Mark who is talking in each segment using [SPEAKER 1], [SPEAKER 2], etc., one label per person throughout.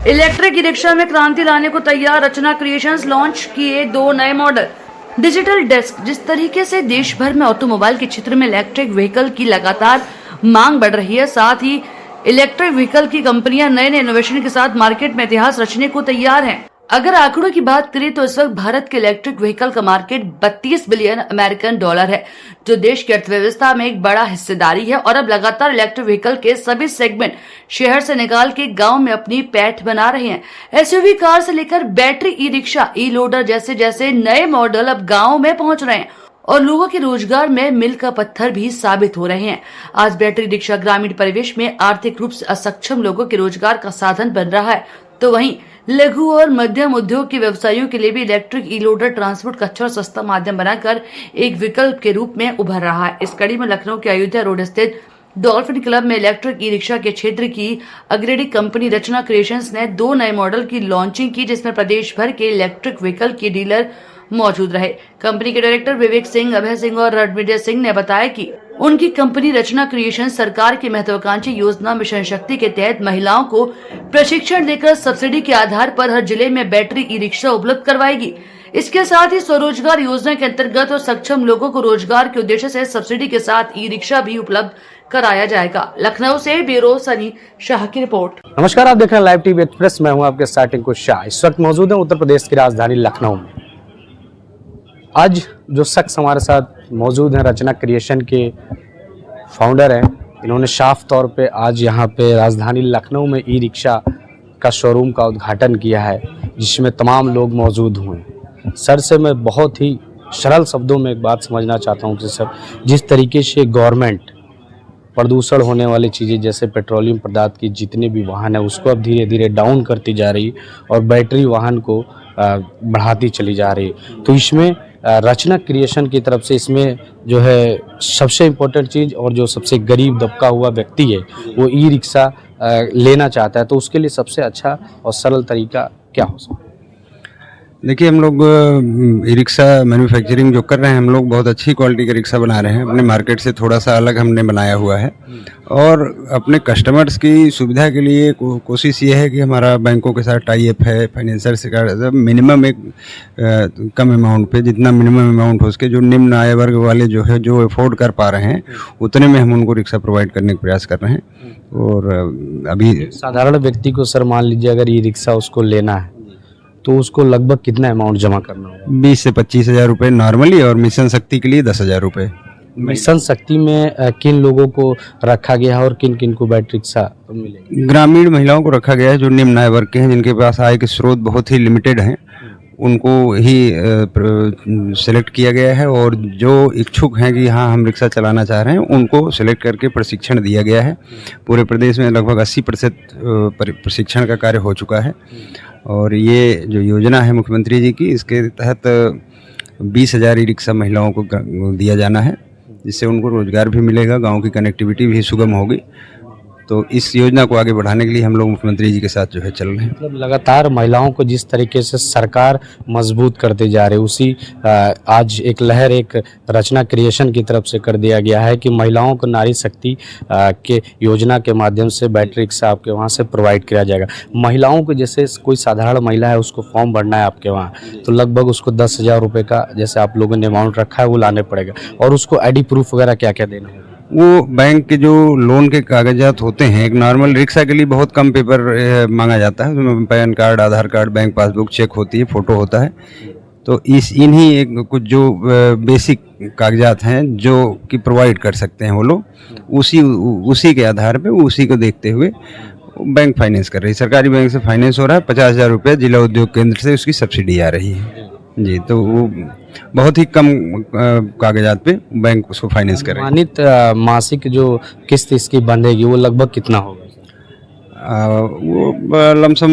[SPEAKER 1] Electric e rickshaw में क्रांति लाने को तैयार रचना क्रिएशंस लॉन्च किए 2 नए मॉडल। Digital desk. जिस तरीके से देश भर में ऑटोमोबाइल के क्षेत्र में इलेक्ट्रिक व्हीकल की लगातार मांग बढ़ रही है, साथ ही इलेक्ट्रिक व्हीकल की कंपनियां नए नए इनोवेशन के साथ मार्केट में इतिहास रचने को तैयार हैं। अगर आंकड़ों की बात करें तो इस वक्त भारत के इलेक्ट्रिक व्हीकल का मार्केट 32 बिलियन अमेरिकन डॉलर है, जो देश की अर्थव्यवस्था में एक बड़ा हिस्सेदारी है। और अब लगातार इलेक्ट्रिक व्हीकल के सभी सेगमेंट शहर से निकाल के गांव में अपनी पैठ बना रहे हैं। एसयूवी कार से लेकर बैटरी ई रिक्शा, ई लोडर जैसे जैसे नए मॉडल अब गाँव में पहुंच रहे हैं और लोगों के रोजगार में मील का पत्थर भी साबित हो रहे हैं। आज बैटरी रिक्शा ग्रामीण परिवेश में आर्थिक रूप से असक्षम लोगों के रोजगार का साधन बन रहा है, तो वहीं लघु और मध्यम उद्योग के व्यवसायियों के लिए भी इलेक्ट्रिक ई लोडर ट्रांसपोर्ट का अच्छा और सस्ता माध्यम बनाकर एक विकल्प के रूप में उभर रहा है। इस कड़ी में लखनऊ के अयोध्या रोड स्थित डॉल्फिन क्लब में इलेक्ट्रिक ई रिक्शा के क्षेत्र की अग्रणी कंपनी रचना क्रिएशंस ने 2 नए मॉडल की लॉन्चिंग की, जिसमें प्रदेश भर के इलेक्ट्रिक व्हीकल के डीलर मौजूद रहे। कंपनी के डायरेक्टर विवेक सिंह, अभय सिंह और रणविजय सिंह ने बताया कि उनकी कंपनी रचना क्रिएशन सरकार की महत्वाकांक्षी योजना मिशन शक्ति के तहत महिलाओं को प्रशिक्षण देकर सब्सिडी के आधार पर हर जिले में बैटरी ई रिक्शा उपलब्ध करवाएगी। इसके साथ ही स्वरोजगार योजना के अंतर्गत और सक्षम लोगों को रोजगार के उद्देश्य से सब्सिडी के साथ ई रिक्शा भी उपलब्ध कराया जाएगा। लखनऊ से ब्यूरो सनी शाह की रिपोर्ट।
[SPEAKER 2] नमस्कार, आप देख रहे हैं लाइव टीवी एक्सप्रेस। मैं हूं आपके साथ टिंकू शाह। इस वक्त मौजूद है उत्तर प्रदेश की राजधानी लखनऊ में। आज जो शख्स हमारे साथ मौजूद हैं रचना क्रिएशन के फाउंडर हैं, इन्होंने साफ तौर पे आज यहाँ पे राजधानी लखनऊ में ई रिक्शा का शोरूम का उद्घाटन किया है, जिसमें तमाम लोग मौजूद हुए। सर से मैं बहुत ही सरल शब्दों में एक बात समझना चाहता हूँ कि सर, जिस तरीके से गवर्नमेंट प्रदूषण होने वाली चीज़ें जैसे पेट्रोलियम पदार्थ की जितने भी वाहन है उसको अब धीरे धीरे डाउन करती जा रही और बैटरी वाहन को बढ़ाती चली जा रही, तो इसमें रचना क्रिएशन की तरफ से इसमें जो है सबसे इम्पोर्टेंट चीज़ और जो सबसे गरीब दबका हुआ व्यक्ति है वो ई रिक्शा लेना चाहता है, तो उसके लिए सबसे अच्छा और सरल तरीका क्या हो सकता है?
[SPEAKER 3] देखिए, हम लोग ई रिक्शा मैन्युफैक्चरिंग जो कर रहे हैं, हम लोग बहुत अच्छी क्वालिटी का रिक्शा बना रहे हैं। अपने मार्केट से थोड़ा सा अलग हमने बनाया हुआ है और अपने कस्टमर्स की सुविधा के लिए कोशिश ये है कि हमारा बैंकों के साथ टाई अप है, फाइनेंसर से मिनिमम एक कम अमाउंट पे, जितना मिनिमम अमाउंट हो सके, जो निम्न आय वर्ग वाले जो है जो अफोर्ड कर पा रहे हैं उतने में हम उनको रिक्शा प्रोवाइड करने का प्रयास कर रहे हैं। और अभी
[SPEAKER 2] साधारण व्यक्ति को सर मान लीजिए अगर ई रिक्शा उसको लेना है तो उसको लगभग कितना अमाउंट जमा करना होगा?
[SPEAKER 3] 20 से 25 हज़ार रुपये नॉर्मली, और मिशन शक्ति के लिए 10,000 रुपये।
[SPEAKER 2] मिशन शक्ति में किन लोगों को रखा गया है और किन किन को बैटरी रिक्शा मिलेगी?
[SPEAKER 3] ग्रामीण महिलाओं को रखा गया है जो निम्न आय वर्ग के हैं, जिनके पास आय के स्रोत बहुत ही लिमिटेड हैं, उनको ही सेलेक्ट किया गया है। और जो इच्छुक हैं कि हाँ हम रिक्शा चलाना चाह रहे हैं, उनको सेलेक्ट करके प्रशिक्षण दिया गया है। पूरे प्रदेश में लगभग 80% प्रशिक्षण का कार्य हो चुका है। और ये जो योजना है मुख्यमंत्री जी की, इसके तहत 20,000 ई रिक्शा महिलाओं को दिया जाना है, जिससे उनको रोजगार भी मिलेगा, गांव की कनेक्टिविटी भी सुगम होगी। तो इस योजना को आगे बढ़ाने के लिए हम लोग मुख्यमंत्री जी के साथ जो है चल रहे हैं।
[SPEAKER 2] मतलब लगातार महिलाओं को जिस तरीके से सरकार मजबूत करते जा रहे, उसी आज एक लहर एक रचना क्रिएशन की तरफ से कर दिया गया है कि महिलाओं को नारी शक्ति के योजना के माध्यम से बैटरी रिक्शा आपके वहाँ से प्रोवाइड किया जाएगा। महिलाओं को जैसे कोई साधारण महिला है उसको फॉर्म भरना है आपके वहाँ, तो लगभग उसको 10,000 रुपये का जैसे आप लोगों ने अमाउंट रखा है वो लाने पड़ेगा, और उसको आईडी प्रूफ वगैरह क्या क्या देना होगा?
[SPEAKER 3] वो बैंक के जो लोन के कागजात होते हैं, एक नॉर्मल रिक्शा के लिए बहुत कम पेपर मांगा जाता है, उसमें पैन कार्ड, आधार कार्ड, बैंक पासबुक, चेक होती है, फ़ोटो होता है। तो इन्हीं एक कुछ जो बेसिक कागजात हैं जो कि प्रोवाइड कर सकते हैं वो लोग, उसी के आधार पे, उसी को देखते हुए बैंक फाइनेंस कर रही है। सरकारी बैंक से फाइनेंस हो रहा है। 50,000 रुपये जिला उद्योग केंद्र से उसकी सब्सिडी आ रही है जी। तो वो बहुत ही कम कागजात पे बैंक उसको फाइनेंस करे।
[SPEAKER 2] मानित मासिक जो किस्त इसकी बंधेगी वो लगभग कितना होगा?
[SPEAKER 3] वो लमसम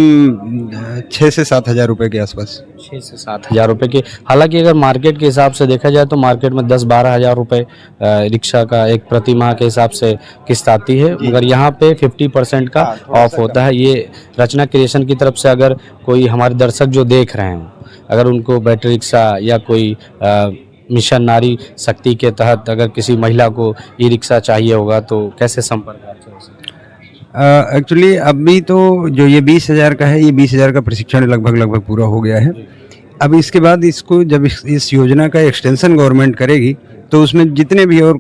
[SPEAKER 3] 6 से 7 हज़ार रुपये के आसपास।
[SPEAKER 2] 6 से 7 हज़ार रुपये के। हालांकि अगर मार्केट के हिसाब से देखा जाए तो मार्केट में 10-12 हज़ार रुपये रिक्शा का एक प्रति माह के हिसाब से किस्त आती है, मगर यहाँ पे 50% का ऑफ होता है। ये रचना क्रिएशन की तरफ से अगर कोई हमारे दर्शक जो देख रहे हैं, अगर उनको बैटरी रिक्शा या कोई मिशन नारी शक्ति के तहत अगर किसी महिला को ई रिक्शा चाहिए होगा तो कैसे संपर्क कर सकते हैं?
[SPEAKER 3] एक्चुअली अभी तो जो ये 20,000 का है, ये 20,000 का प्रशिक्षण लगभग पूरा हो गया है। अब इसके बाद इसको जब इस योजना का एक्सटेंशन गवर्नमेंट करेगी तो उसमें जितने भी और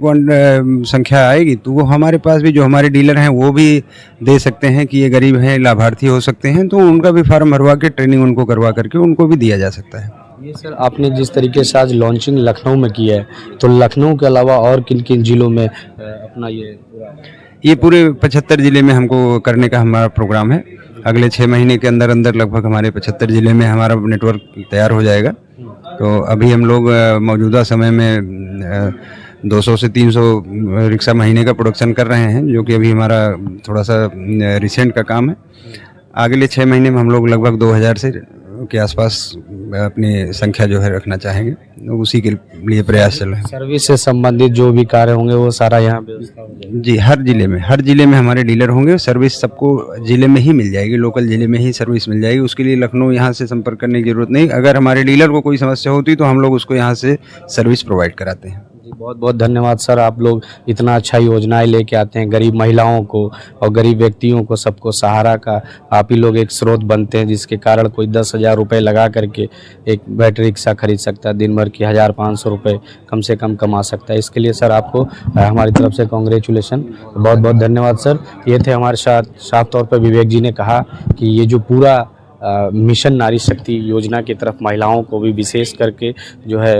[SPEAKER 3] संख्या आएगी तो वो हमारे पास भी जो हमारे डीलर हैं वो भी दे सकते हैं कि ये गरीब हैं, लाभार्थी हो सकते हैं, तो उनका भी फार्म भरवा के ट्रेनिंग उनको करवा करके उनको भी दिया जा सकता है।
[SPEAKER 2] ये सर आपने जिस तरीके से आज लॉन्चिंग लखनऊ में की है, तो लखनऊ के अलावा और किन किन जिलों में अपना
[SPEAKER 3] ये पूरे 75 ज़िले में हमको करने का हमारा प्रोग्राम है। अगले 6 महीने के अंदर अंदर लगभग हमारे 75 ज़िले में हमारा नेटवर्क तैयार हो जाएगा। तो अभी हम लोग मौजूदा समय में 200 से 300 रिक्शा महीने का प्रोडक्शन कर रहे हैं, जो कि अभी हमारा थोड़ा सा रिसेंट का काम है। अगले 6 महीने में हम लोग लगभग 2000 से के आसपास अपनी संख्या जो है रखना चाहेंगे, उसी के लिए प्रयास चल रहे हैं।
[SPEAKER 2] सर्विस से संबंधित जो भी कार्य होंगे वो सारा यहाँ व्यवस्था हो जाएगी?
[SPEAKER 3] जी, हर जिले में हमारे डीलर होंगे। सर्विस सबको जिले में ही मिल जाएगी, लोकल जिले में ही सर्विस मिल जाएगी। उसके लिए लखनऊ यहाँ से संपर्क करने की जरूरत नहीं। अगर हमारे डीलर को कोई समस्या होती तो हम लोग उसको यहाँ से सर्विस प्रोवाइड कराते हैं।
[SPEAKER 2] जी, बहुत बहुत धन्यवाद सर। आप लोग इतना अच्छा योजनाएं लेके आते हैं, गरीब महिलाओं को और गरीब व्यक्तियों को, सबको सहारा का आप ही लोग एक स्रोत बनते हैं, जिसके कारण कोई 10,000 रुपये लगा करके एक बैटरी रिक्शा खरीद सकता है, दिन भर की 1,500 रुपये कम से कम कमा सकता है। इसके लिए सर आपको हमारी तरफ से कॉन्ग्रेचुलेशन, बहुत बहुत धन्यवाद सर। ये थे हमारे साथ साफ तौर पर विवेक जी ने कहा कि ये जो पूरा मिशन नारी शक्ति योजना की तरफ महिलाओं को भी विशेष करके जो है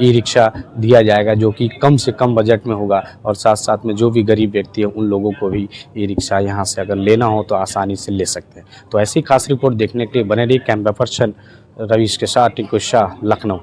[SPEAKER 2] ई रिक्शा दिया जाएगा, जो कि कम से कम बजट में होगा, और साथ साथ में जो भी गरीब व्यक्ति है उन लोगों को भी ई रिक्शा यहाँ से अगर लेना हो तो आसानी से ले सकते हैं। तो ऐसी खास रिपोर्ट देखने के लिए बने रहिए कैमरा पर्सन रवीश के साथ टिंकू शाह, लखनऊ।